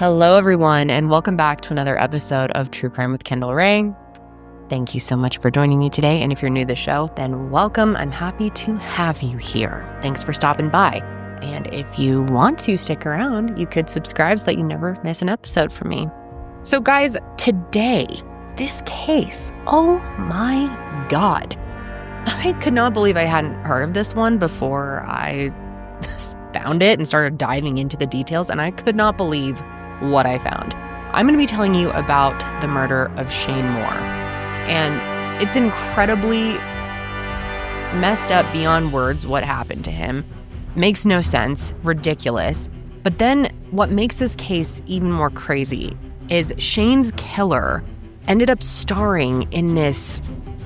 Hello, everyone, and welcome back to another episode of True Crime with Kendall Rae. Thank you so much for joining me today, and if you're new to the show, then welcome. I'm happy to have you here. Thanks for stopping by, and if you want to stick around, you could subscribe so that you never miss an episode from me. So guys, today, this case, oh my God. I could not believe I hadn't heard of this one before I found it and started diving into the details, and I could not believe what I found. I'm going to be telling you about the murder of Shane Moore, and it's incredibly messed up beyond words what happened to him. Makes no sense, ridiculous. But then what makes this case even more crazy is Shane's killer ended up starring in this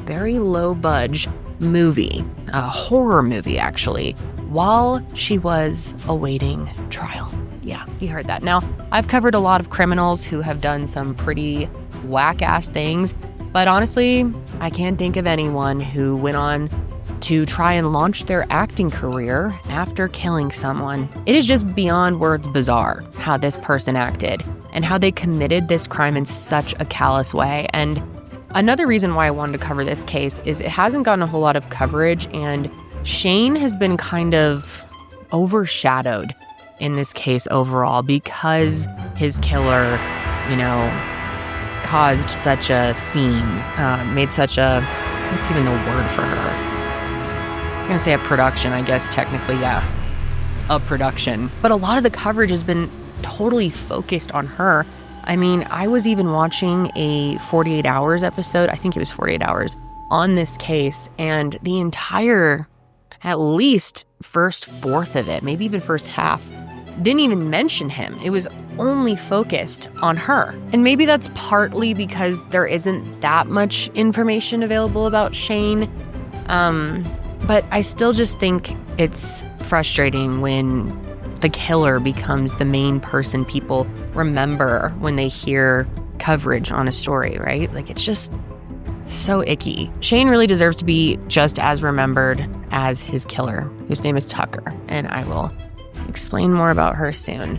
very low-budget movie, a horror movie actually, while she was awaiting trial. Yeah, you heard that. Now, I've covered a lot of criminals who have done some pretty whack-ass things, but honestly, I can't think of anyone who went on to try and launch their acting career after killing someone. It is just beyond words bizarre how this person acted and how they committed this crime in such a callous way. And another reason why I wanted to cover this case is it hasn't gotten a whole lot of coverage, and Shane has been kind of overshadowed in this case overall because his killer, caused such a scene, made such a, what's even the word for her? I was going to say a production, I guess technically, yeah, a production. But a lot of the coverage has been totally focused on her. I mean, I was even watching a 48 Hours episode, I think it was 48 Hours, on this case, and the entire, at least first fourth of it, maybe even first half, didn't even mention him. It was only focused on her. And maybe that's partly because there isn't that much information available about Shane. But I still just think it's frustrating when the killer becomes the main person people remember when they hear coverage on a story, right? Like, it's just so icky. Shane really deserves to be just as remembered as his killer, whose name is Tucker, and I will explain more about her soon.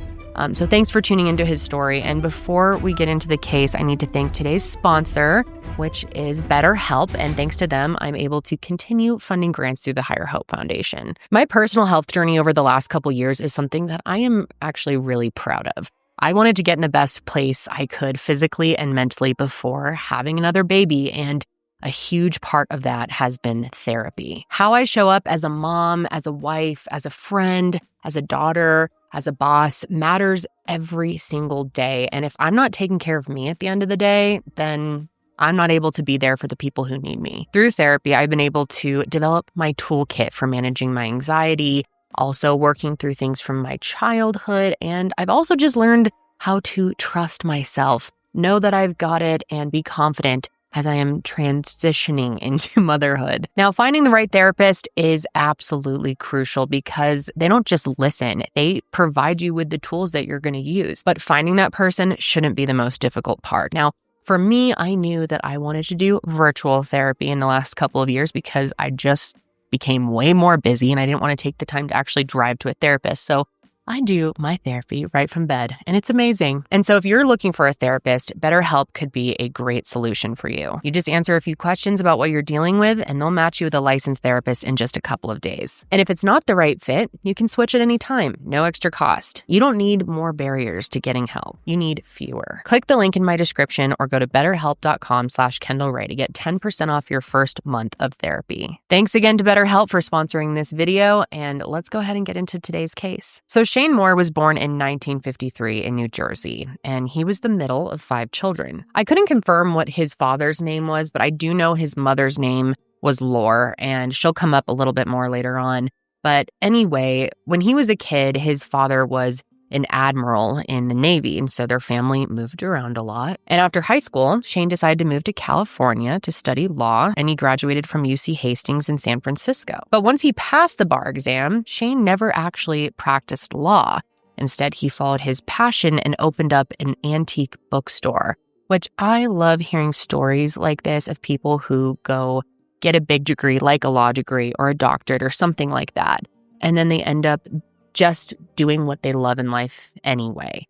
So thanks for tuning into his story. And before we get into the case, I need to thank today's sponsor, which is BetterHelp. And thanks to them, I'm able to continue funding grants through the Higher Hope Foundation. My personal health journey over the last couple years is something that I am actually really proud of. I wanted to get in the best place I could physically and mentally before having another baby, and a huge part of that has been therapy. How I show up as a mom, as a wife, as a friend, as a daughter, as a boss matters every single day. And if I'm not taking care of me at the end of the day, then I'm not able to be there for the people who need me. Through therapy, I've been able to develop my toolkit for managing my anxiety, also working through things from my childhood. And I've also just learned how to trust myself, know that I've got it, and be confident as I am transitioning into motherhood. Now, finding the right therapist is absolutely crucial because they don't just listen, they provide you with the tools that you're going to use. But finding that person shouldn't be the most difficult part. Now, for me, I knew that I wanted to do virtual therapy in the last couple of years because I just became way more busy and I didn't want to take the time to actually drive to a therapist. So I do my therapy right from bed, and it's amazing. And so if you're looking for a therapist, BetterHelp could be a great solution for you. You just answer a few questions about what you're dealing with, and they'll match you with a licensed therapist in just a couple of days. And if it's not the right fit, you can switch at any time, no extra cost. You don't need more barriers to getting help. You need fewer. Click the link in my description or go to betterhelp.com/Kendall Rae to get 10% off your first month of therapy. Thanks again to BetterHelp for sponsoring this video, and let's go ahead and get into today's case. So Shane Moore was born in 1953 in New Jersey, and he was the middle of 5 children. I couldn't confirm what his father's name was, but I do know his mother's name was Lore, and she'll come up a little bit more later on. But anyway, when he was a kid, his father was an admiral in the Navy, and so their family moved around a lot. And after high school, Shane decided to move to California to study law, and he graduated from UC Hastings in San Francisco. But once he passed the bar exam, Shane never actually practiced law. Instead, he followed his passion and opened up an antique bookstore, which I love hearing stories like this of people who go get a big degree like a law degree or a doctorate or something like that, and then they end up just doing what they love in life anyway.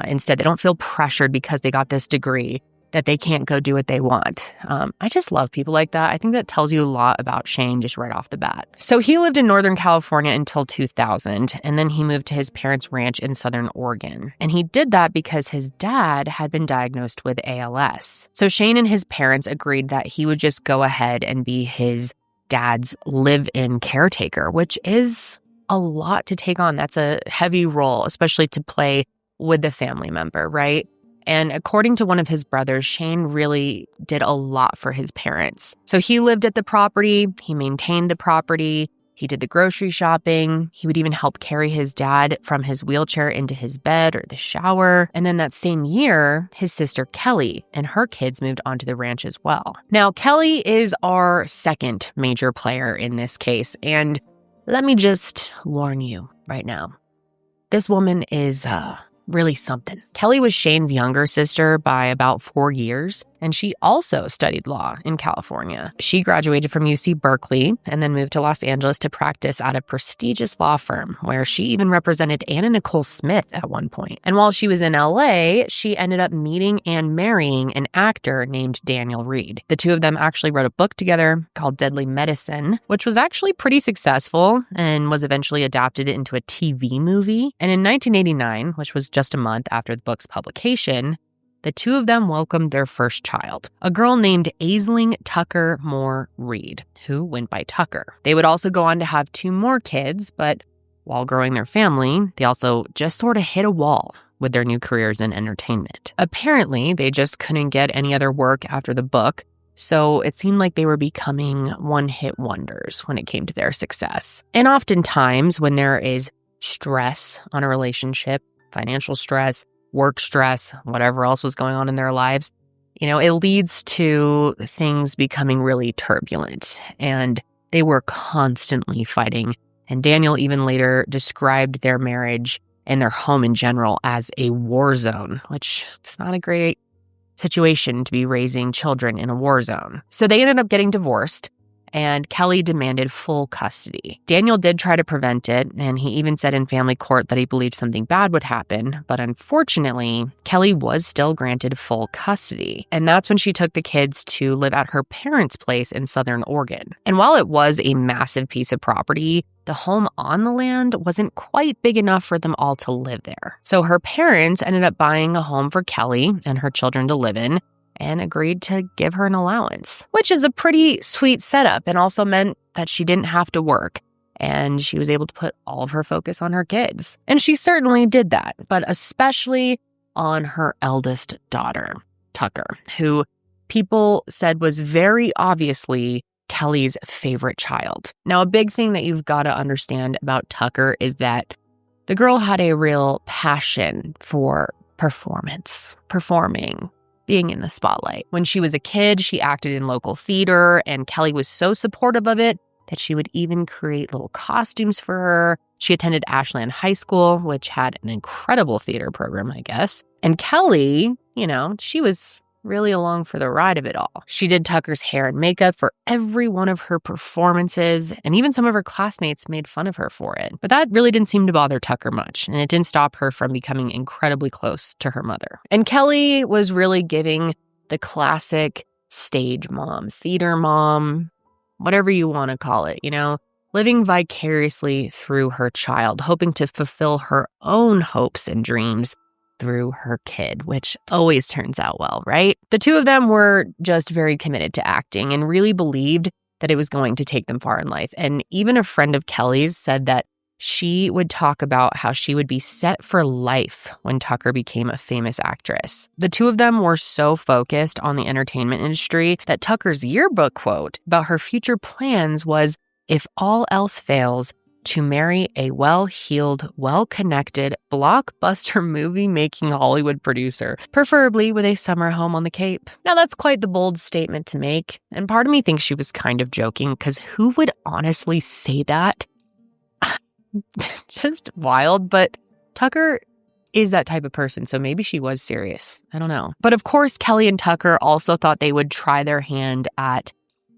Instead, they don't feel pressured because they got this degree that they can't go do what they want. I just love people like that. I think that tells you a lot about Shane just right off the bat. So he lived in Northern California until 2000, and then he moved to his parents' ranch in Southern Oregon. And he did that because his dad had been diagnosed with ALS. So Shane and his parents agreed that he would just go ahead and be his dad's live-in caretaker, which is a lot to take on. That's a heavy role, especially to play with the family member, right? And according to one of his brothers, Shane really did a lot for his parents. So he lived at the property, he maintained the property, he did the grocery shopping, he would even help carry his dad from his wheelchair into his bed or the shower. And then that same year, his sister Kelly and her kids moved onto the ranch as well. Now, Kelly is our second major player in this case, and let me just warn you right now, this woman is really something. Kelly was Shane's younger sister by about 4 years, and she also studied law in California. She graduated from UC Berkeley and then moved to Los Angeles to practice at a prestigious law firm where she even represented Anna Nicole Smith at one point. And while she was in LA, she ended up meeting and marrying an actor named Daniel Reed. The two of them actually wrote a book together called Deadly Medicine, which was actually pretty successful and was eventually adapted into a TV movie. And in 1989, which was just a month after the book's publication, the two of them welcomed their first child, a girl named Aisling Tucker Moore Reed, who went by Tucker. They would also go on to have 2 more kids, but while growing their family, they also just sort of hit a wall with their new careers in entertainment. Apparently, they just couldn't get any other work after the book, so it seemed like they were becoming one-hit wonders when it came to their success. And oftentimes, when there is stress on a relationship, financial stress, work stress, whatever else was going on in their lives, it leads to things becoming really turbulent. And they were constantly fighting. And Daniel even later described their marriage and their home in general as a war zone, which it's not a great situation to be raising children in a war zone. So they ended up getting divorced, and Kelly demanded full custody. Daniel did try to prevent it, and he even said in family court that he believed something bad would happen, but unfortunately, Kelly was still granted full custody, and that's when she took the kids to live at her parents' place in Southern Oregon. And while it was a massive piece of property, the home on the land wasn't quite big enough for them all to live there. So her parents ended up buying a home for Kelly and her children to live in, and agreed to give her an allowance, which is a pretty sweet setup and also meant that she didn't have to work and she was able to put all of her focus on her kids. And she certainly did that, but especially on her eldest daughter, Tucker, who people said was very obviously Kelly's favorite child. Now, a big thing that you've got to understand about Tucker is that the girl had a real passion for performing, being in the spotlight. When she was a kid, she acted in local theater, and Kelly was so supportive of it that she would even create little costumes for her. She attended Ashland High School, which had an incredible theater program, I guess. And Kelly, she was really along for the ride of it all. She did Tucker's hair and makeup for every one of her performances, and even some of her classmates made fun of her for it. But that really didn't seem to bother Tucker much, and it didn't stop her from becoming incredibly close to her mother. And Kelly was really giving the classic stage mom, theater mom, whatever you want to call it, living vicariously through her child, hoping to fulfill her own hopes and dreams through her kid, which always turns out well, right? The two of them were just very committed to acting and really believed that it was going to take them far in life. And even a friend of Kelly's said that she would talk about how she would be set for life when Tucker became a famous actress. The two of them were so focused on the entertainment industry that Tucker's yearbook quote about her future plans was, "If all else fails, to marry a well-heeled, well-connected, blockbuster movie-making Hollywood producer, preferably with a summer home on the Cape." Now, that's quite the bold statement to make, and part of me thinks she was kind of joking, because who would honestly say that? Just wild, but Tucker is that type of person, so maybe she was serious. I don't know. But of course, Kelly and Tucker also thought they would try their hand at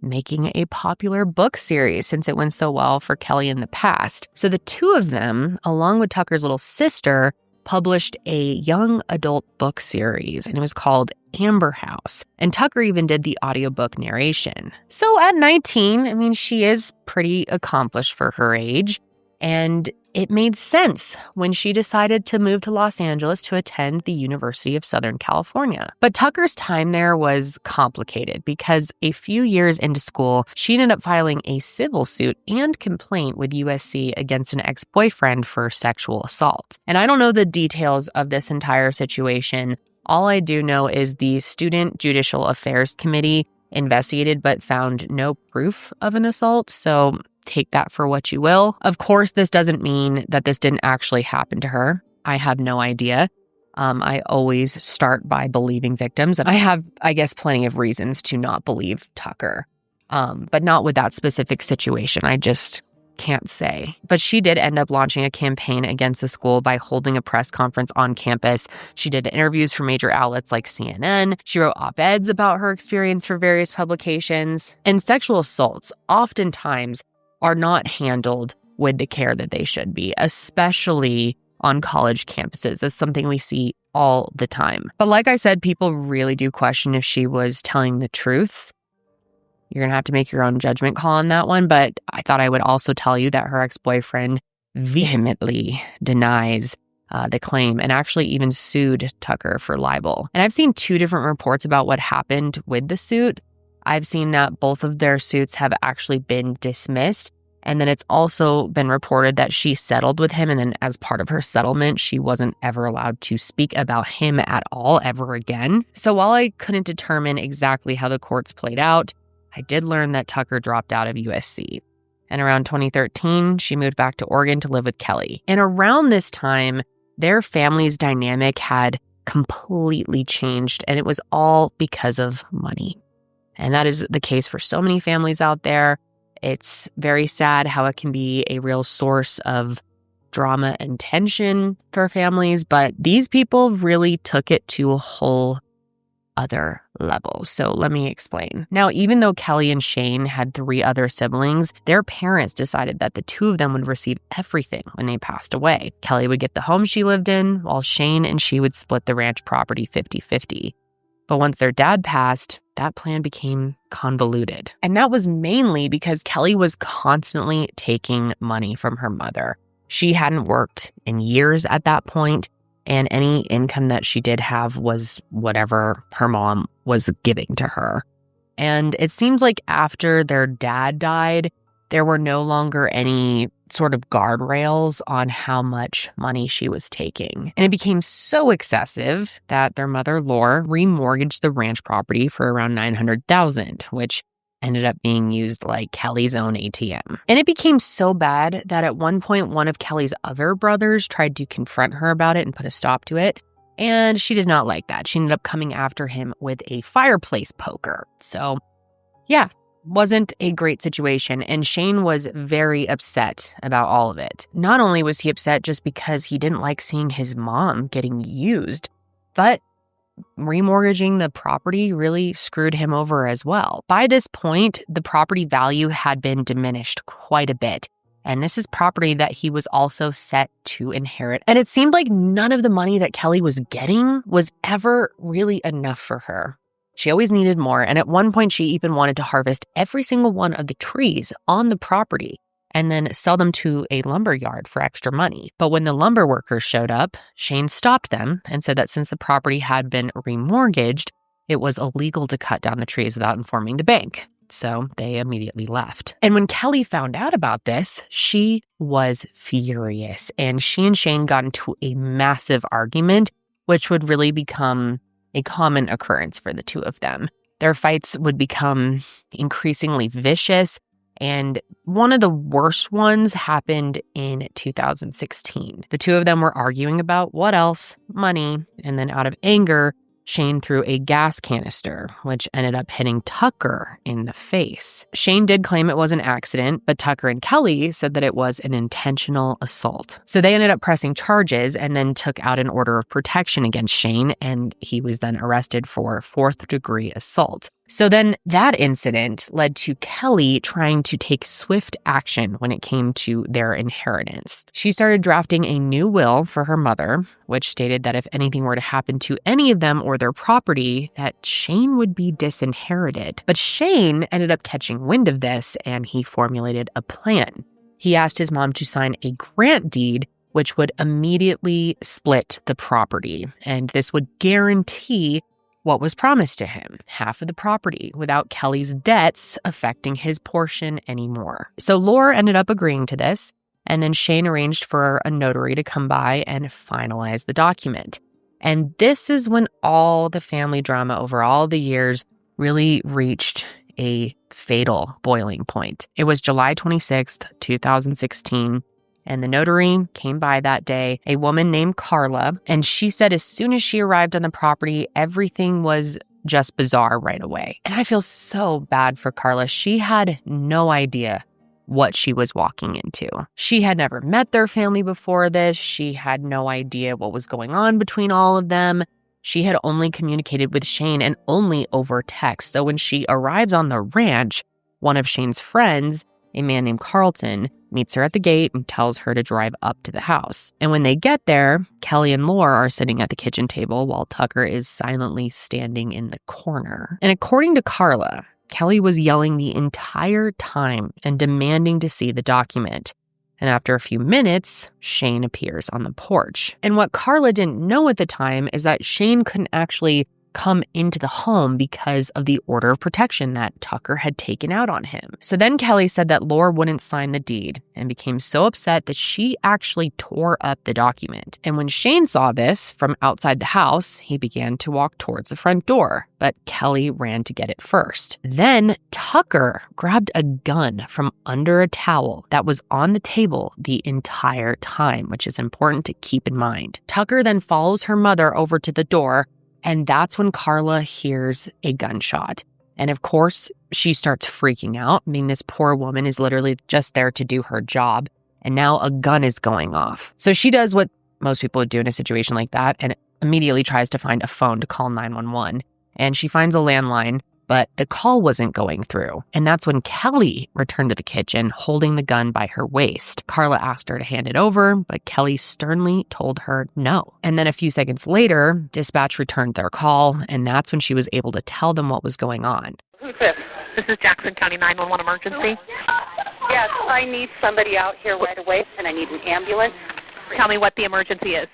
making a popular book series since it went so well for Kelly in the past. So the two of them, along with Tucker's little sister, published a young adult book series, and it was called Amber House. And Tucker even did the audiobook narration. So at 19, I mean, she is pretty accomplished for her age. And it made sense when she decided to move to Los Angeles to attend the University of Southern California. But Tucker's time there was complicated because a few years into school, she ended up filing a civil suit and complaint with USC against an ex-boyfriend for sexual assault. And I don't know the details of this entire situation. All I do know is the Student Judicial Affairs Committee investigated but found no proof of an assault. So take that for what you will. Of course, this doesn't mean that this didn't actually happen to her. I have no idea. I always start by believing victims. And I have, I guess, plenty of reasons to not believe Tucker, but not with that specific situation. I just can't say. But she did end up launching a campaign against the school by holding a press conference on campus. She did interviews for major outlets like CNN. She wrote op-eds about her experience for various publications. And sexual assaults oftentimes are not handled with the care that they should be, especially on college campuses. That's something we see all the time. But like I said, people really do question if she was telling the truth. You're going to have to make your own judgment call on that one. But I thought I would also tell you that her ex-boyfriend vehemently denies the claim and actually even sued Tucker for libel. And I've seen two different reports about what happened with the suit. I've seen that both of their suits have actually been dismissed. And then it's also been reported that she settled with him. And then as part of her settlement, she wasn't ever allowed to speak about him at all ever again. So while I couldn't determine exactly how the courts played out, I did learn that Tucker dropped out of USC. And around 2013, she moved back to Oregon to live with Kelly. And around this time, their family's dynamic had completely changed. And it was all because of money. And that is the case for so many families out there. It's very sad how it can be a real source of drama and tension for families, but these people really took it to a whole other level. So let me explain. Now, even though Kelly and Shane had 3 other siblings, their parents decided that the 2 of them would receive everything when they passed away. Kelly would get the home she lived in, while Shane and she would split the ranch property 50-50. But once their dad passed, that plan became convoluted. And that was mainly because Kelly was constantly taking money from her mother. She hadn't worked in years at that point, and any income that she did have was whatever her mom was giving to her. And it seems like after their dad died, there were no longer any sort of guardrails on how much money she was taking. And it became so excessive that their mother, Laura, remortgaged the ranch property for around $900,000, which ended up being used like Kelly's own ATM. And it became so bad that at one point, one of Kelly's other brothers tried to confront her about it and put a stop to it. And she did not like that. She ended up coming after him with a fireplace poker. So, yeah. Wasn't a great situation, and Shane was very upset about all of it. Not only was he upset just because he didn't like seeing his mom getting used, but remortgaging the property really screwed him over as well. By this point, the property value had been diminished quite a bit, and this is property that he was also set to inherit. And it seemed like none of the money that Kelly was getting was ever really enough for her. She always needed more, and at one point she even wanted to harvest every single one of the trees on the property and then sell them to a lumber yard for extra money. But when the lumber workers showed up, Shane stopped them and said that since the property had been remortgaged, it was illegal to cut down the trees without informing the bank. So they immediately left. And when Kelly found out about this, she was furious, and she and Shane got into a massive argument, which would really become a common occurrence for the 2 of them. Their fights would become increasingly vicious, and one of the worst ones happened in 2016. The 2 of them were arguing about what else? Money. And then out of anger, Shane threw a gas canister, which ended up hitting Tucker in the face. Shane did claim it was an accident, but Tucker and Kelly said that it was an intentional assault. So they ended up pressing charges and then took out an order of protection against Shane, and he was then arrested for 4th-degree assault. So then that incident led to Kelly trying to take swift action when it came to their inheritance. She started drafting a new will for her mother, which stated that if anything were to happen to any of them or their property, that Shane would be disinherited. But Shane ended up catching wind of this, and he formulated a plan. He asked his mom to sign a grant deed, which would immediately split the property, and this would guarantee what was promised to him, half of the property, without Kelly's debts affecting his portion anymore. So Laura ended up agreeing to this, and then Shane arranged for a notary to come by and finalize the document. And this is when all the family drama over all the years really reached a fatal boiling point. It was July 26th, 2016. And the notary came by that day, a woman named Carla, and she said as soon as she arrived on the property, everything was just bizarre right away. And I feel so bad for Carla. She had no idea what she was walking into. She had never met their family before this. She had no idea what was going on between all of them. She had only communicated with Shane and only over text. So when she arrives on the ranch, one of Shane's friends, a man named Carlton, meets her at the gate and tells her to drive up to the house. And when they get there, Kelly and Laura are sitting at the kitchen table while Tucker is silently standing in the corner. And according to Carla, Kelly was yelling the entire time and demanding to see the document. And after a few minutes, Shane appears on the porch. And what Carla didn't know at the time is that Shane couldn't actually come into the home because of the order of protection that Tucker had taken out on him. So then Kelly said that Laura wouldn't sign the deed and became so upset that she actually tore up the document. And when Shane saw this from outside the house, he began to walk towards the front door, but Kelly ran to get it first. Then Tucker grabbed a gun from under a towel that was on the table the entire time, which is important to keep in mind. Tucker then follows her mother over to the door, and that's when Carla hears a gunshot. And of course, she starts freaking out. I mean, this poor woman is literally just there to do her job. And now a gun is going off. So she does what most people would do in a situation like that and immediately tries to find a phone to call 911. And she finds a landline, but the call wasn't going through. And that's when Kelly returned to the kitchen holding the gun by her waist. Carla asked her to hand it over, but Kelly sternly told her no. And then a few seconds later, dispatch returned their call, and that's when she was able to tell them what was going on. Who's this? This is Jackson County 911 emergency. Yes, I need somebody out here right away, and I need an ambulance. Tell me what the emergency is.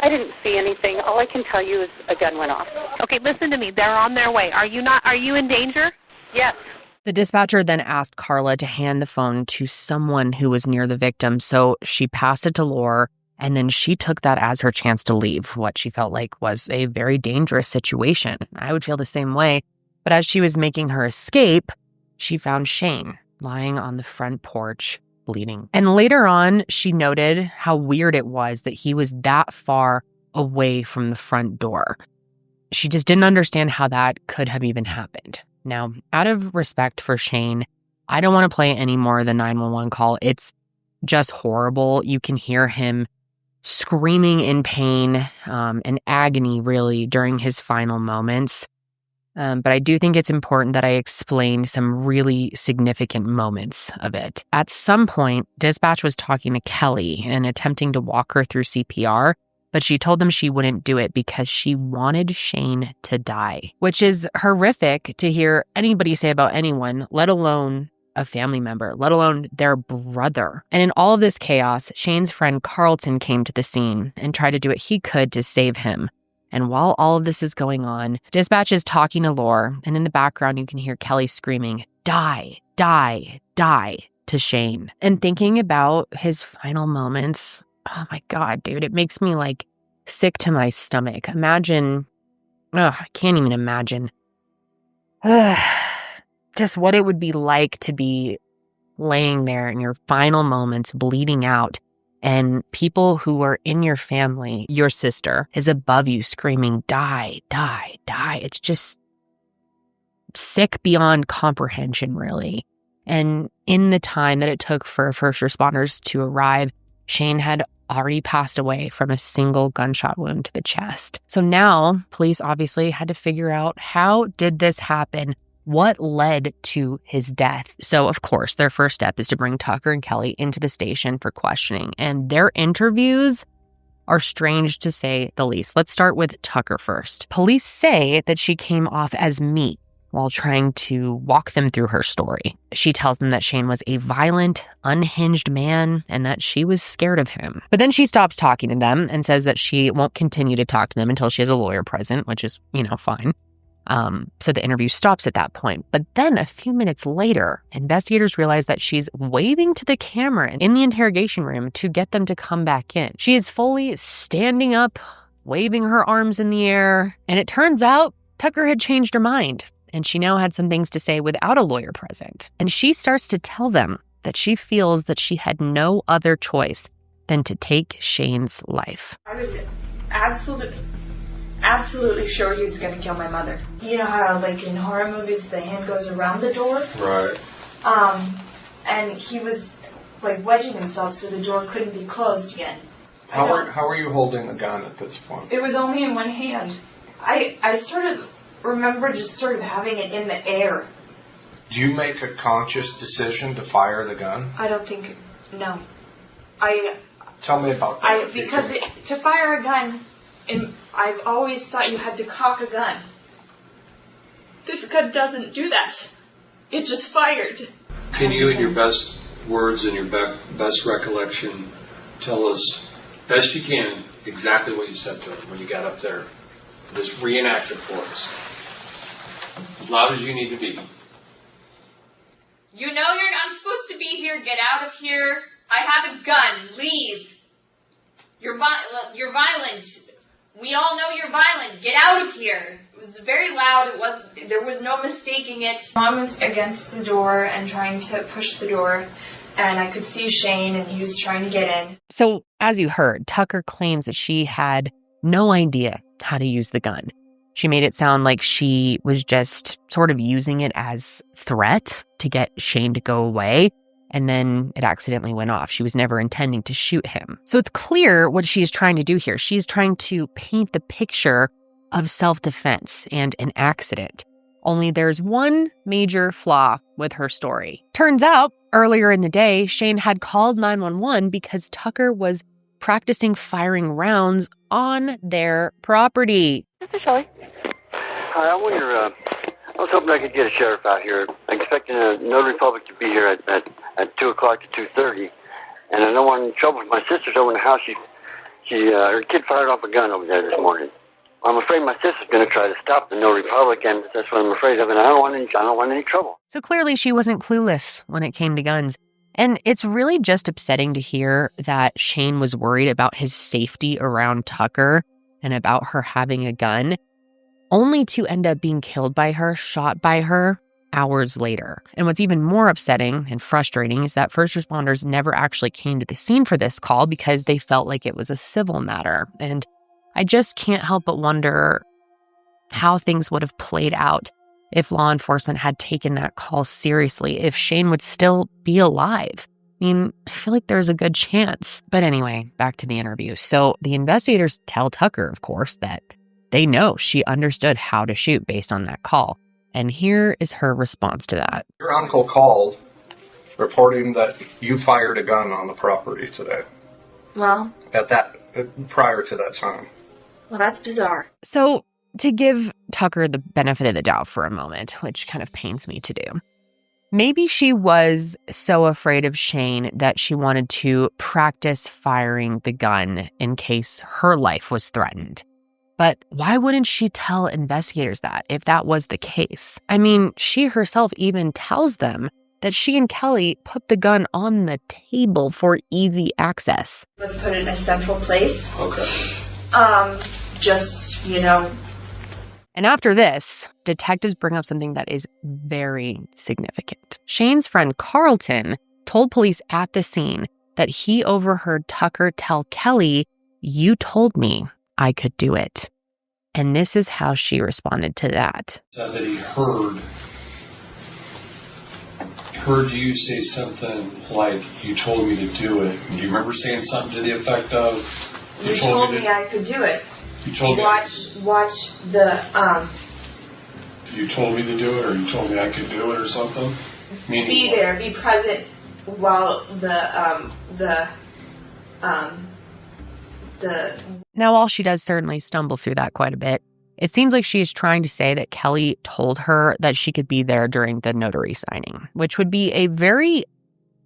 I didn't see anything. All I can tell you is a gun went off. Okay, listen to me. They're on their way. Are you in danger? Yes. The dispatcher then asked Carla to hand the phone to someone who was near the victim, so she passed it to Laura, and then she took that as her chance to leave what she felt like was a very dangerous situation. I would feel the same way, but as she was making her escape, she found Shane lying on the front porch, bleeding. And later on, she noted how weird it was that he was that far away from the front door. She just didn't understand how that could have even happened. Now, out of respect for Shane, I don't want to play any more of the 911 call. It's just horrible. You can hear him screaming in pain and agony, really, during his final moments. But I do think it's important that I explain some really significant moments of it. At some point, dispatch was talking to Kelly and attempting to walk her through CPR, but she told them she wouldn't do it because she wanted Shane to die, which is horrific to hear anybody say about anyone, let alone a family member, let alone their brother. And in all of this chaos, Shane's friend Carlton came to the scene and tried to do what he could to save him. And while all of this is going on, dispatch is talking to Laura, and in the background you can hear Kelly screaming, "Die, die, die," to Shane. And thinking about his final moments, oh my God, dude, it makes me like sick to my stomach. Imagine, I can't even imagine just what it would be like to be laying there in your final moments, bleeding out, and people who are in your family, your sister, is above you screaming, "Die, die, die." It's just sick beyond comprehension, really. And in the time that it took for first responders to arrive, Shane had already passed away from a single gunshot wound to the chest. So now police obviously had to figure out, how did this happen? What led to his death? So, of course, their first step is to bring Tucker and Kelly into the station for questioning. And their interviews are strange to say the least. Let's start with Tucker first. Police say that she came off as meek while trying to walk them through her story. She tells them that Shane was a violent, unhinged man and that she was scared of him. But then she stops talking to them and says that she won't continue to talk to them until she has a lawyer present, which is, fine. So the interview stops at that point. But then a few minutes later, investigators realize that she's waving to the camera in the interrogation room to get them to come back in. She is fully standing up, waving her arms in the air. And it turns out Tucker had changed her mind, and she now had some things to say without a lawyer present. And she starts to tell them that she feels that she had no other choice than to take Shane's life. I was absolutely sure he was going to kill my mother. You know how, like, in horror movies, the hand goes around the door? Right. And he was, like, wedging himself so the door couldn't be closed again. How are you holding the gun at this point? It was only in one hand. I sort of remember just sort of having it in the air. Do you make a conscious decision to fire the gun? I don't think, no. Tell me about that. Because to fire a gun, I've always thought you had to cock a gun. This gun doesn't do that. It just fired. Can you, in your best words and your best recollection, tell us, best you can, exactly what you said to her when you got up there? Just reenact it for us. As loud as you need to be. You know you're not supposed to be here. Get out of here. I have a gun. Leave. You're violent. We all know you're violent. Get out of here. It was very loud. There was no mistaking it. Mom was against the door and trying to push the door, and I could see Shane, and he was trying to get in. So, as you heard, Tucker claims that she had no idea how to use the gun. She made it sound like she was just sort of using it as threat to get Shane to go away, and then it accidentally went off. She was never intending to shoot him. So it's clear what she's trying to do here. She's trying to paint the picture of self-defense and an accident. Only there's one major flaw with her story. Turns out, earlier in the day, Shane had called 911 because Tucker was practicing firing rounds on their property. This is Shelley. Hi, I was hoping I could get a sheriff out here. I'm expecting a notary public to be here at 2 o'clock to 2:30. And I don't want any trouble with my sister's over in the house. Her kid fired off a gun over there this morning. I'm afraid my sister's going to try to stop the notary public, and that's what I'm afraid of, and I don't want any trouble. So clearly she wasn't clueless when it came to guns. And it's really just upsetting to hear that Shane was worried about his safety around Tucker and about her having a gun, only to end up being killed by her, shot by her, hours later. And what's even more upsetting and frustrating is that first responders never actually came to the scene for this call because they felt like it was a civil matter. And I just can't help but wonder how things would have played out if law enforcement had taken that call seriously, if Shane would still be alive. I mean, I feel like there's a good chance. But anyway, back to the interview. So the investigators tell Tucker, of course, that they know she understood how to shoot based on that call. And here is her response to that. Your uncle called reporting that you fired a gun on the property today. Well, prior to that time. Well, that's bizarre. So to give Tucker the benefit of the doubt for a moment, which kind of pains me to do, maybe she was so afraid of Shane that she wanted to practice firing the gun in case her life was threatened. But why wouldn't she tell investigators that if that was the case? I mean, she herself even tells them that she and Kelly put the gun on the table for easy access. Let's put it in a central place. Okay. Just, you know. And after this, detectives bring up something that is very significant. Shane's friend Carlton told police at the scene that he overheard Tucker tell Kelly, "You told me I could do it." And this is how she responded to that. Said that he heard heard you say something like, you told me to do it. Do you remember saying something to the effect of, You told me I could do it. You told me. Watch the, You told me to do it, or you told me I could do it, or something? Meaning be there, be present while Now, while she does certainly stumble through that quite a bit, it seems like she is trying to say that Kelly told her that she could be there during the notary signing, which would be a very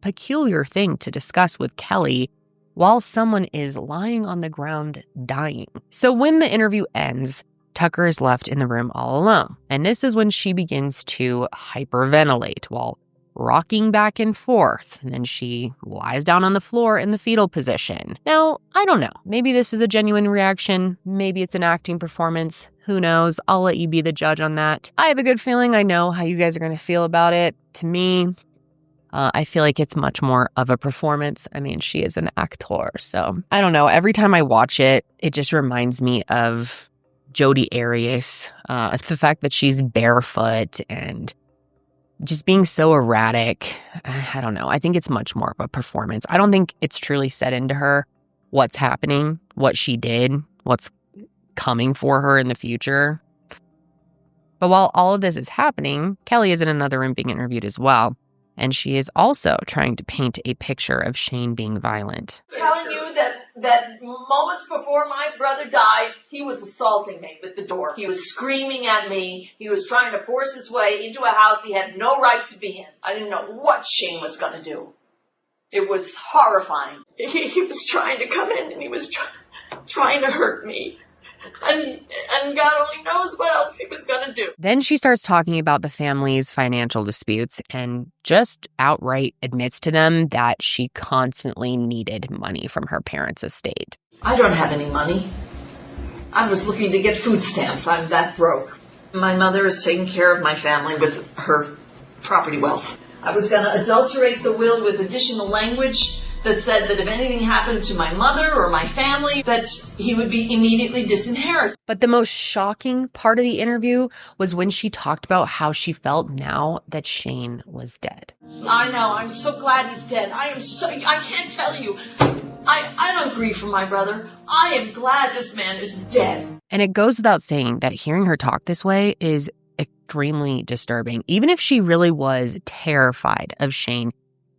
peculiar thing to discuss with Kelly while someone is lying on the ground dying. So when the interview ends, Tucker is left in the room all alone. And this is when she begins to hyperventilate while rocking back and forth. And then she lies down on the floor in the fetal position. Now, I don't know. Maybe this is a genuine reaction. Maybe it's an acting performance. Who knows? I'll let you be the judge on that. I have a good feeling I know how you guys are going to feel about it. To me, I feel like it's much more of a performance. I mean, she is an actor. So I don't know. Every time I watch it, it just reminds me of Jodi Arias. The fact that she's barefoot and just being so erratic. I don't know. I think it's much more of a performance. I don't think it's truly set into her what's happening, what she did, what's coming for her in the future. But while all of this is happening, Kelly is in another room being interviewed as well. And she is also trying to paint a picture of Shane being violent. Telling you that moments before my brother died, he was assaulting me with the door. He was screaming at me. He was trying to force his way into a house he had no right to be in. I didn't know what Shane was going to do. It was horrifying. He was trying to come in and he was trying to hurt me. And God only knows what else he was going to do. Then she starts talking about the family's financial disputes and just outright admits to them that she constantly needed money from her parents' estate. I don't have any money. I was looking to get food stamps. I'm that broke. My mother is taking care of my family with her property wealth. I was going to adulterate the will with additional language that said that if anything happened to my mother or my family, that he would be immediately disinherited. But the most shocking part of the interview was when she talked about how she felt now that Shane was dead. I know. I'm so glad he's dead. I can't tell you. I don't grieve for my brother. I am glad this man is dead. And it goes without saying that hearing her talk this way is extremely disturbing. Even if she really was terrified of Shane,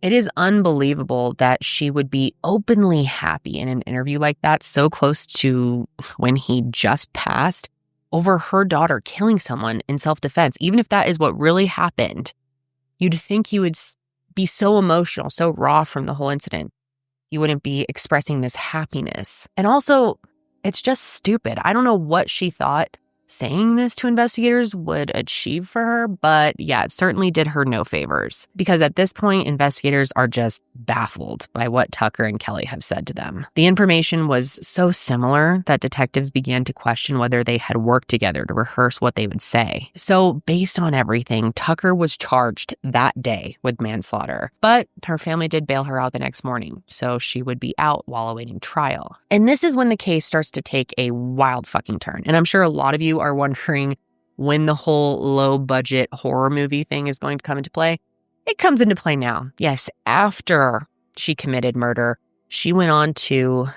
it is unbelievable that she would be openly happy in an interview like that, so close to when he just passed, over her daughter killing someone in self-defense. Even if that is what really happened, you'd think you would be so emotional, so raw from the whole incident. You wouldn't be expressing this happiness. And also, it's just stupid. I don't know what she thought saying this to investigators would achieve for her, but yeah, it certainly did her no favors. Because at this point, investigators are just baffled by what Tucker and Kelly have said to them. The information was so similar that detectives began to question whether they had worked together to rehearse what they would say. So based on everything, Tucker was charged that day with manslaughter, but her family did bail her out the next morning, so she would be out while awaiting trial. And this is when the case starts to take a wild fucking turn. And I'm sure a lot of you are wondering when the whole low-budget horror movie thing is going to come into play. It comes into play now. Yes, after she committed murder, she went on to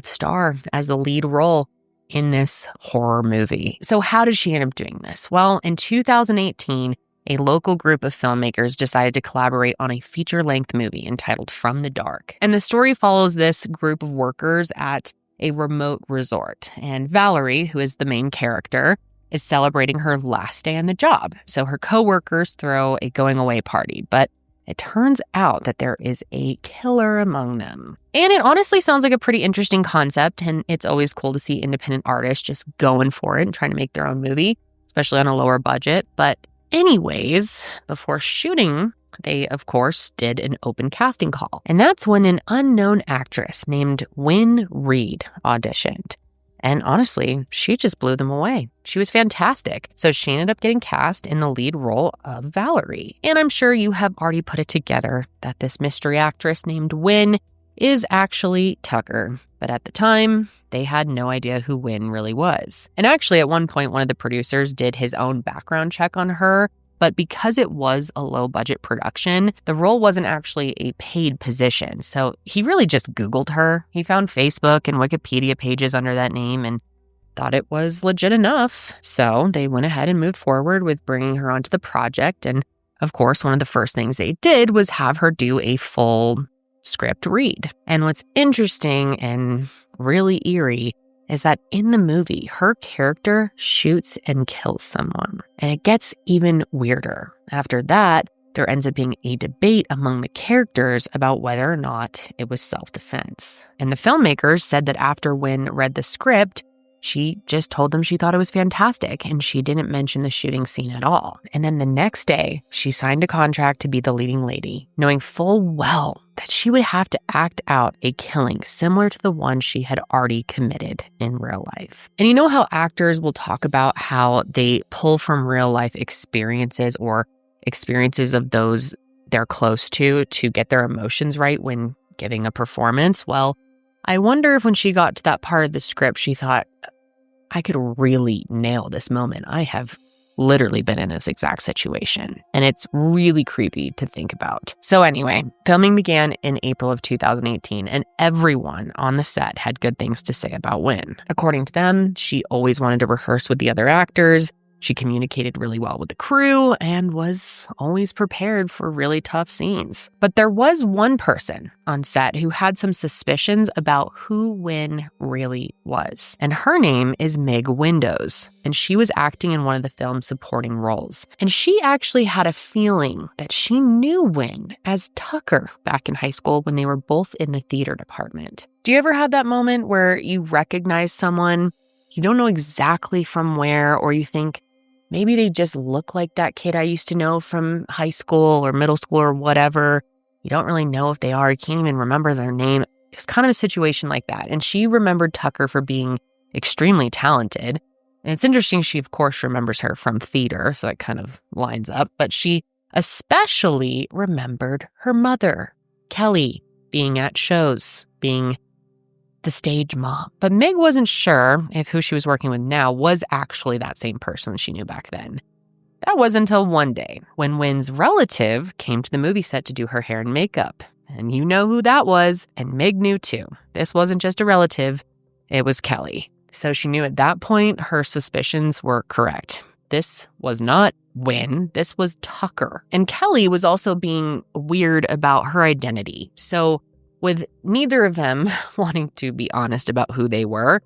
star as the lead role in this horror movie. So how did she end up doing this? Well, in 2018, a local group of filmmakers decided to collaborate on a feature-length movie entitled From the Dark. And the story follows this group of workers at a remote resort. And Valerie, who is the main character, is celebrating her last day on the job. So her coworkers throw a going away party, but it turns out that there is a killer among them. And it honestly sounds like a pretty interesting concept, and it's always cool to see independent artists just going for it and trying to make their own movie, especially on a lower budget. But anyways, before shooting, they, of course, did an open casting call. And that's when an unknown actress named Wynn Reed auditioned. And honestly, she just blew them away. She was fantastic. So she ended up getting cast in the lead role of Valerie. And I'm sure you have already put it together that this mystery actress named Wynn is actually Tucker. But at the time, they had no idea who Wynn really was. And actually, at one point, one of the producers did his own background check on her But because it was a low-budget production, the role wasn't actually a paid position. So he really just Googled her. He found Facebook and Wikipedia pages under that name and thought it was legit enough. So they went ahead and moved forward with bringing her onto the project. And of course, one of the first things they did was have her do a full script read. And what's interesting and really eerie is that in the movie, her character shoots and kills someone. And it gets even weirder. After that, there ends up being a debate among the characters about whether or not it was self-defense. And the filmmakers said that after Wynn read the script, she just told them she thought it was fantastic, and she didn't mention the shooting scene at all. And then the next day, she signed a contract to be the leading lady, knowing full well that she would have to act out a killing similar to the one she had already committed in real life. And you know how actors will talk about how they pull from real life experiences or experiences of those they're close to get their emotions right when giving a performance? Well, I wonder if when she got to that part of the script, she thought, I could really nail this moment. I have literally been in this exact situation. And it's really creepy to think about. So anyway, filming began in April of 2018, and everyone on the set had good things to say about Wynn. According to them, she always wanted to rehearse with the other actors. She communicated really well with the crew and was always prepared for really tough scenes. But there was one person on set who had some suspicions about who Wynn really was. And her name is Meg Windows. And she was acting in one of the film's supporting roles. And she actually had a feeling that she knew Wynn as Tucker back in high school when they were both in the theater department. Do you ever have that moment where you recognize someone, you don't know exactly from where, or you think, maybe they just look like that kid I used to know from high school or middle school or whatever. You don't really know if they are. You can't even remember their name. It was kind of a situation like that. And she remembered Tucker for being extremely talented. And it's interesting, she, of course, remembers her from theater, so that kind of lines up. But she especially remembered her mother, Kelly, being at shows, being the stage mom. But Meg wasn't sure if who she was working with now was actually that same person she knew back then. That was until one day when Wynn's relative came to the movie set to do her hair and makeup. And you know who that was, and Meg knew too. This wasn't just a relative, it was Kelly. So she knew at that point her suspicions were correct. This was not Wynn, this was Tucker. And Kelly was also being weird about her identity. So with neither of them wanting to be honest about who they were,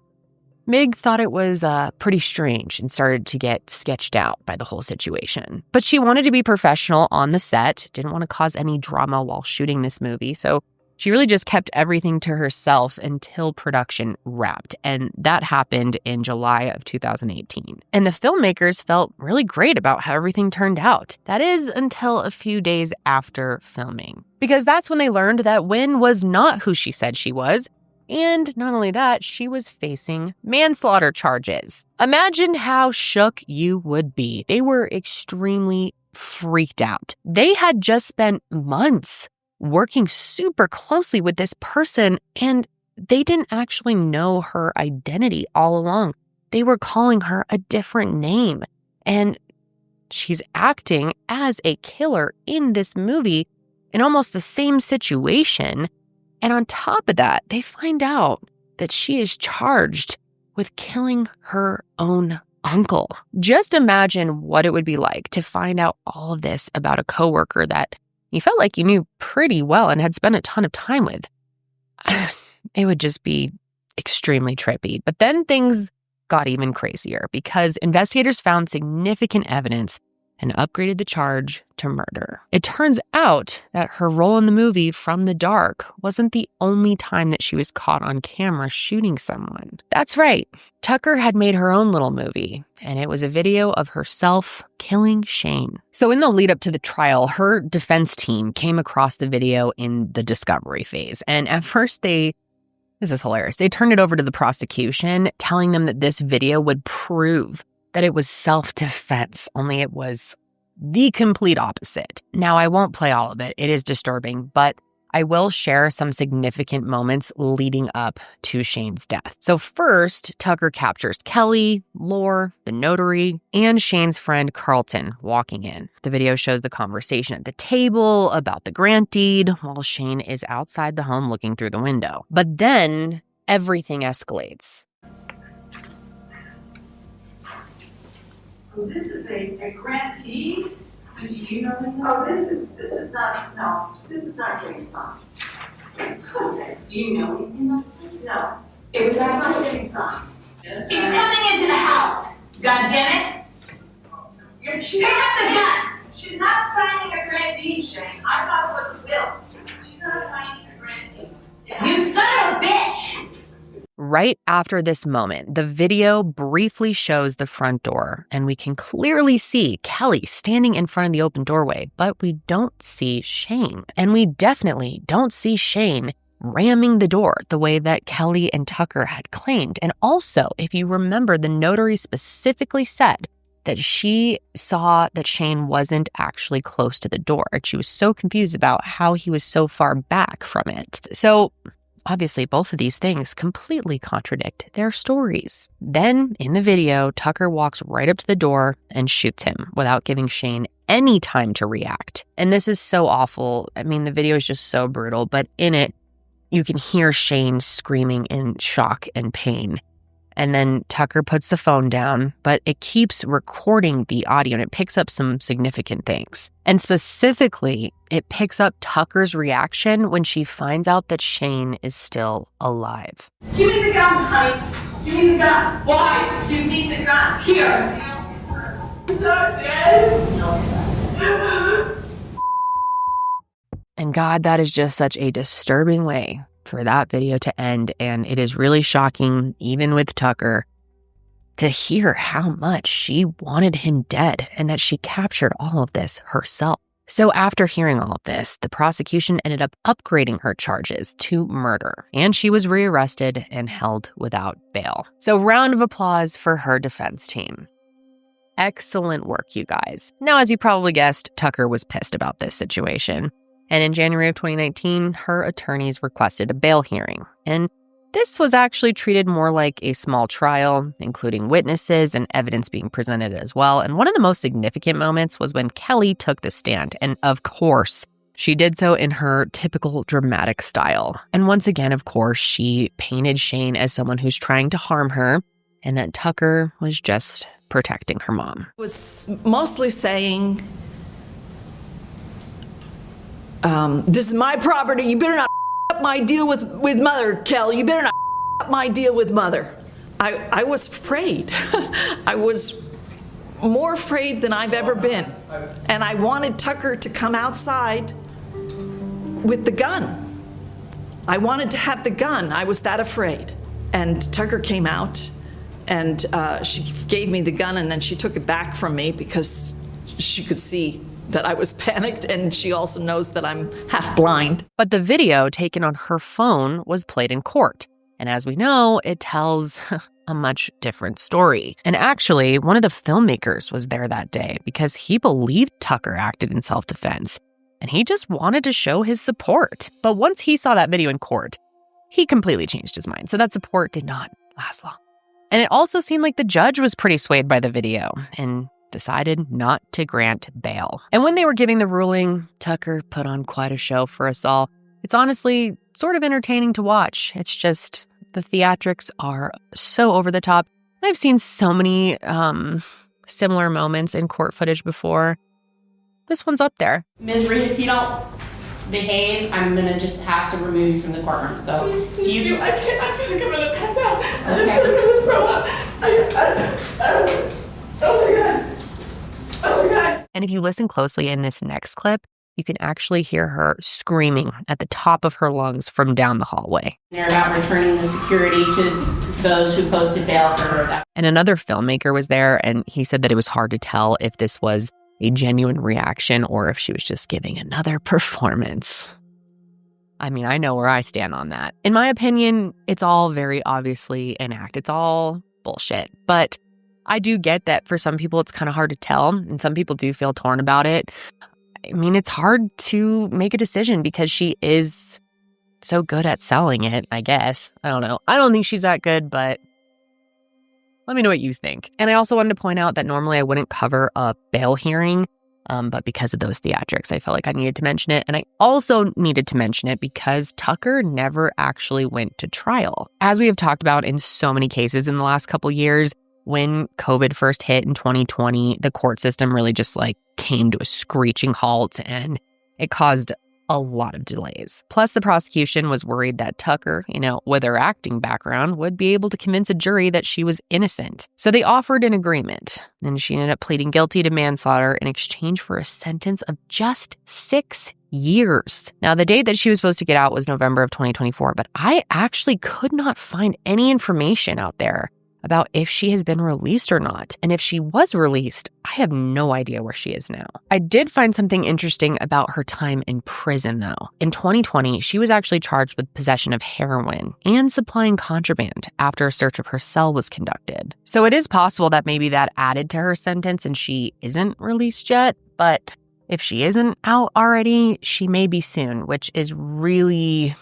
Meg thought it was pretty strange and started to get sketched out by the whole situation. But she wanted to be professional on the set, didn't want to cause any drama while shooting this movie, so she really just kept everything to herself until production wrapped, and that happened in July of 2018. And the filmmakers felt really great about how everything turned out. That is until a few days after filming, because that's when they learned that Wynn was not who she said she was. And not only that, she was facing manslaughter charges. Imagine how shook you would be. They were extremely freaked out. They had just spent months working super closely with this person, and they didn't actually know her identity all along. They were calling her a different name, and she's acting as a killer in this movie in almost the same situation. And on top of that, they find out that she is charged with killing her own uncle. Just imagine what it would be like to find out all of this about a coworker that you felt like you knew pretty well and had spent a ton of time with. It would just be extremely trippy. But then things got even crazier because investigators found significant evidence and upgraded the charge to murder. It turns out that her role in the movie From the Dark wasn't the only time that she was caught on camera shooting someone. That's right. Tucker had made her own little movie, and it was a video of herself killing Shane. So in the lead up to the trial, her defense team came across the video in the discovery phase. And at first this is hilarious. They turned it over to the prosecution, telling them that this video would prove that it was self-defense, only it was the complete opposite. Now, I won't play all of it. It is disturbing, but I will share some significant moments leading up to Shane's death. So first, Tucker captures Kelly, Lore, the notary, and Shane's friend Carlton walking in. The video shows the conversation at the table about the grant deed while Shane is outside the home looking through the window. But then everything escalates. Oh, this is a grant deed? So do you know this? Oh, this is not getting signed. Okay. Do you know anything about this? No. It was not getting signed. He's coming into the house. God damn it. Pick up the gun. She's not signing a grant deed, Shane. I thought it was a will. She's not signing a grant deed. Yeah. You son of a bitch. Right after this moment, the video briefly shows the front door, and we can clearly see Kelly standing in front of the open doorway, but we don't see Shane. And we definitely don't see Shane ramming the door the way that Kelly and Tucker had claimed. And also, if you remember, the notary specifically said that she saw that Shane wasn't actually close to the door. She was so confused about how he was so far back from it. So obviously, both of these things completely contradict their stories. Then, in the video, Tucker walks right up to the door and shoots him without giving Shane any time to react. And this is so awful. I mean, the video is just so brutal, but in it, you can hear Shane screaming in shock and pain. And then Tucker puts the phone down, but it keeps recording the audio and it picks up some significant things. And specifically, it picks up Tucker's reaction when she finds out that Shane is still alive. Give me the gun, honey. Give me the gun. Why? You need the gun. Here. He's not dead. No, he's not. And God, that is just such a disturbing way for that video to end, and it is really shocking, even with Tucker, to hear how much she wanted him dead and that she captured all of this herself. So after hearing all of this, the prosecution ended up upgrading her charges to murder, and she was rearrested and held without bail. So round of applause for her defense team. Excellent work, you guys. Now, as you probably guessed, Tucker was pissed about this situation. And in January of 2019, her attorneys requested a bail hearing. And this was actually treated more like a small trial, including witnesses and evidence being presented as well. And one of the most significant moments was when Kelly took the stand. And of course, she did so in her typical dramatic style. And once again, of course, she painted Shane as someone who's trying to harm her, and that Tucker was just protecting her mom. Was mostly saying, this is my property. You better not up my deal with mother, Kelly. You better not up my deal with mother. I was afraid. I was more afraid than I've ever been. And I wanted Tucker to come outside with the gun. I wanted to have the gun. I was that afraid. And Tucker came out and she gave me the gun, and then she took it back from me because she could see that I was panicked, and she also knows that I'm half blind. But the video taken on her phone was played in court. And as we know, it tells a much different story. And actually, one of the filmmakers was there that day because he believed Tucker acted in self-defense. And he just wanted to show his support. But once he saw that video in court, he completely changed his mind. So that support did not last long. And it also seemed like the judge was pretty swayed by the video and decided not to grant bail. And when they were giving the ruling, Tucker put on quite a show for us all. It's honestly sort of entertaining to watch. It's just the theatrics are so over the top. I've seen so many similar moments in court footage before. This one's up there. Ms. Reed, if you don't behave, I'm gonna just have to remove you from the courtroom. So if you do, I can't. I feel like I'm gonna pass out. Okay. I feel like I'm gonna throw up. Oh my God. Oh my God. And if you listen closely in this next clip, you can actually hear her screaming at the top of her lungs from down the hallway. They're about returning the security to those who posted bail for her. And another filmmaker was there, and he said that it was hard to tell if this was a genuine reaction or if she was just giving another performance. I mean, I know where I stand on that. In my opinion, it's all very obviously an act. It's all bullshit. But I do get that for some people it's kind of hard to tell, and some people do feel torn about it. mean, it's hard to make a decision because she is so good at selling it, I guess. I don't know. I don't think she's that good, but let me know what you think. And I also wanted to point out that normally I wouldn't cover a bail hearing, but because of those theatrics, I felt like I needed to mention it. And I also needed to mention it because Tucker never actually went to trial. As we have talked about in so many cases in the last couple years, when COVID first hit in 2020, the court system really just came to a screeching halt, and it caused a lot of delays. Plus, the prosecution was worried that Tucker, with her acting background, would be able to convince a jury that she was innocent. So they offered an agreement, and she ended up pleading guilty to manslaughter in exchange for a sentence of just 6 years. Now, the date that she was supposed to get out was November of 2024, but I actually could not find any information out there about if she has been released or not. And if she was released, I have no idea where she is now. I did find something interesting about her time in prison, though. In 2020, she was actually charged with possession of heroin and supplying contraband after a search of her cell was conducted. So it is possible that maybe that added to her sentence and she isn't released yet, but if she isn't out already, she may be soon, which is really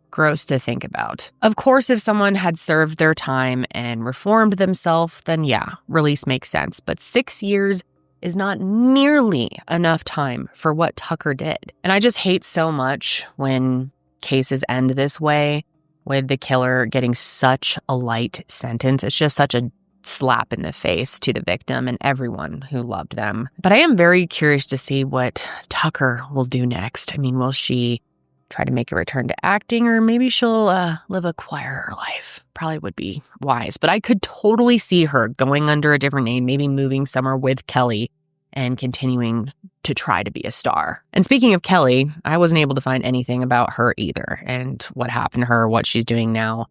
gross to think about. Of course, if someone had served their time and reformed themselves, then yeah, release makes sense. But 6 years is not nearly enough time for what Tucker did. And I just hate so much when cases end this way, with the killer getting such a light sentence. It's just such a slap in the face to the victim and everyone who loved them. But I am very curious to see what Tucker will do next. I mean, will she try to make a return to acting, or maybe she'll live a quieter life? Probably would be wise. But I could totally see her going under a different name, maybe moving somewhere with Kelly and continuing to try to be a star. And speaking of Kelly, I wasn't able to find anything about her either, and what happened to her, what she's doing now.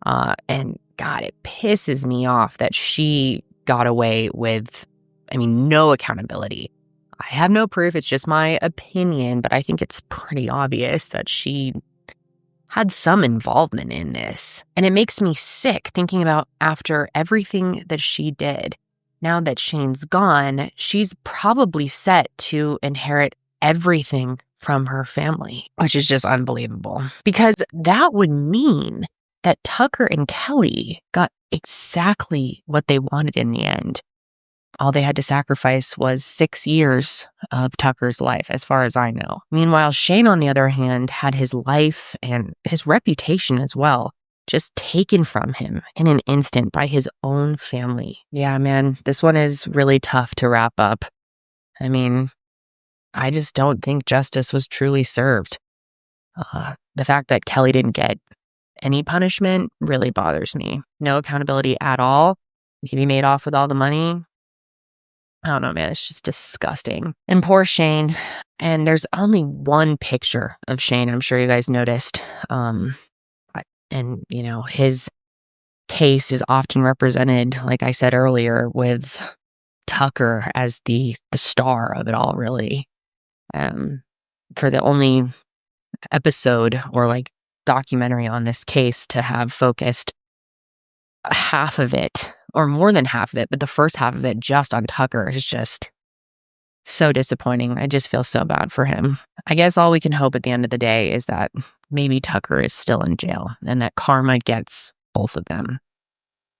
And God, it pisses me off that she got away with, no accountability. I have no proof, it's just my opinion, but I think it's pretty obvious that she had some involvement in this. And it makes me sick thinking about, after everything that she did, now that Shane's gone, she's probably set to inherit everything from her family, which is just unbelievable. Because that would mean that Tucker and Kelly got exactly what they wanted in the end. All they had to sacrifice was 6 years of Tucker's life, as far as I know. Meanwhile, Shane, on the other hand, had his life and his reputation as well just taken from him in an instant by his own family. Yeah, man, this one is really tough to wrap up. I just don't think justice was truly served. The fact that Kelly didn't get any punishment really bothers me. No accountability at all. Maybe made off with all the money. I don't know, man. It's just disgusting. And poor Shane. And there's only one picture of Shane. I'm sure you guys noticed. His case is often represented, like I said earlier, with Tucker as the star of it all, really. For the only episode or documentary on this case to have focused half of it, or more than half of it, but the first half of it just on Tucker is just so disappointing. I just feel so bad for him. I guess all we can hope at the end of the day is that maybe Tucker is still in jail and that karma gets both of them.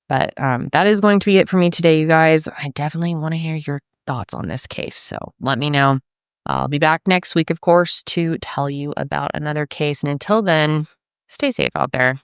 But that is going to be it for me today, you guys. I definitely want to hear your thoughts on this case, so let me know. I'll be back next week, of course, to tell you about another case. And until then, stay safe out there.